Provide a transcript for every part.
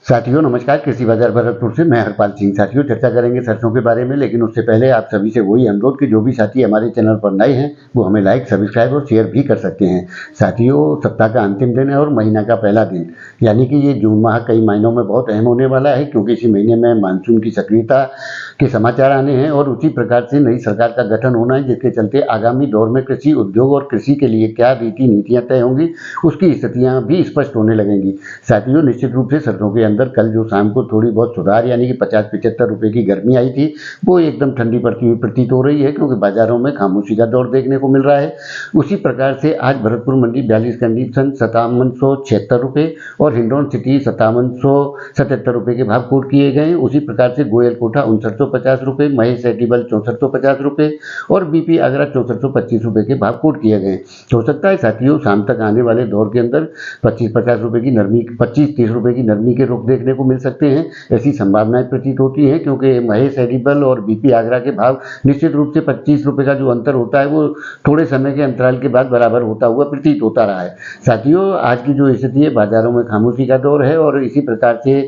साथियों नमस्कार। कृषि बाजार भरतपुर से मैं हरपाल सिंह। साथियों चर्चा करेंगे सरसों के बारे में, लेकिन उससे पहले आप सभी से वही अनुरोध कि जो भी साथी हमारे चैनल पर नए हैं वो हमें लाइक, सब्सक्राइब और शेयर भी कर सकते हैं। साथियों सप्ताह का अंतिम दिन है और महीना का पहला दिन, यानी कि ये जून माह कई मायनों में बहुत अहम होने वाला है, क्योंकि इसी महीने में मानसून की सक्रियता के समाचार आने हैं और उसी प्रकार से नई सरकार का गठन होना है, जिसके चलते आगामी दौर में कृषि उद्योग और कृषि के लिए क्या रीति नीतियां तय होंगी उसकी स्थितियां भी स्पष्ट होने लगेंगी। साथियों निश्चित रूप से सरसों के अंदर कल जो शाम को थोड़ी बहुत सुधार यानी कि 50-75 रुपए की गर्मी आई थी, वो एकदम ठंडी पड़ती हुई प्रतीत हो रही है, क्योंकि बाजारों में खामोशी का दौर देखने को मिल रहा है। उसी प्रकार से आज भरतपुर मंडी 42 कंडीशन 5776 रुपये और हिंडौन सिटी 5777 रुपये के भाव कोट किए गए। उसी प्रकार से गोयल कोठा 5950 रुपये, महेश एडिबल 6450 रुपये और बीपी आगरा 6425 रुपये के भाव कोट किए गए। हो सकता है साथियों शाम तक आने वाले दौर के अंदर 25-50 रुपये की नरमी, 25-30 रुपये की नरमी के रुख देखने को मिल सकते हैं, ऐसी संभावनाएं प्रतीत होती हैं, क्योंकि महेश एडिबल और बीपी आगरा के भाव निश्चित रूप से 25 रुपये का जो अंतर होता है वो थोड़े समय के अंतराल के बाद बराबर होता हुआ प्रतीत होता रहा है। साथियों आज की जो स्थिति है, बाजारों में खामोशी का दौर है और इसी प्रकार से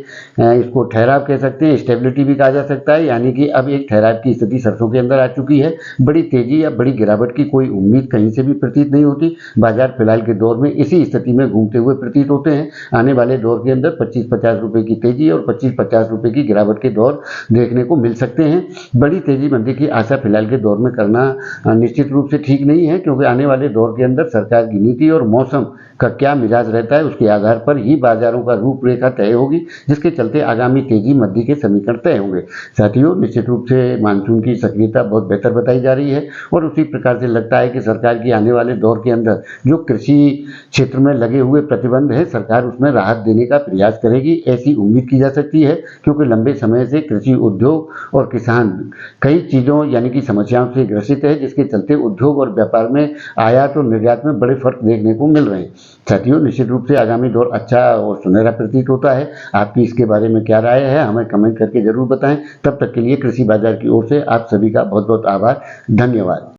इसको ठहराव कह सकते हैं, स्टेबिलिटी भी कहा जा सकता है, यानी कि अब एक ठहराव की स्थिति सरसों के अंदर आ चुकी है। बड़ी तेजी या बड़ी गिरावट की कोई उम्मीद कहीं से भी प्रतीत नहीं होती। बाजार फिलहाल के दौर में इसी स्थिति में घूमते हुए प्रतीत होते हैं। आने वाले दौर के अंदर 25-50 रुपये की तेजी और 25-50 रुपये की गिरावट के दौर देखने को मिल सकते हैं। बड़ी तेजी मंदी की आशा फिलहाल के दौर में करना निश्चित रूप से ठीक नहीं है, क्योंकि आने वाले दौर के अंदर सरकार की नीति और मौसम का क्या मिजाज रहता है उसके आधार पर ही बाजारों का रूपरेखा तय होगी, जिसके चलते आगामी तेजी मंदी के समीकरण तय होंगे। साथियों निश्चित रूप से मानसून की सक्रियता बहुत बेहतर बताई जा रही है और उसी प्रकार से लगता है कि सरकार की आने वाले दौर के अंदर जो कृषि क्षेत्र में लगे हुए प्रतिबंध है, सरकार उसमें राहत देने का प्रयास करेगी, ऐसी उम्मीद की जा सकती है, क्योंकि लंबे समय से कृषि उद्योग और किसान कई चीज़ों यानी कि समस्याओं से ग्रसित है, जिसके चलते उद्योग और व्यापार में आयात और निर्यात में बड़े फर्क देखने को मिल रहे हैं। साथियों निश्चित रूप से आगामी दौर अच्छा और सुनहरा प्रतीत होता है। आपकी इसके बारे में क्या राय है हमें कमेंट करके जरूर बताएं। तब तक के लिए कृषि बाजार की ओर से आप सभी का बहुत बहुत आभार। धन्यवाद।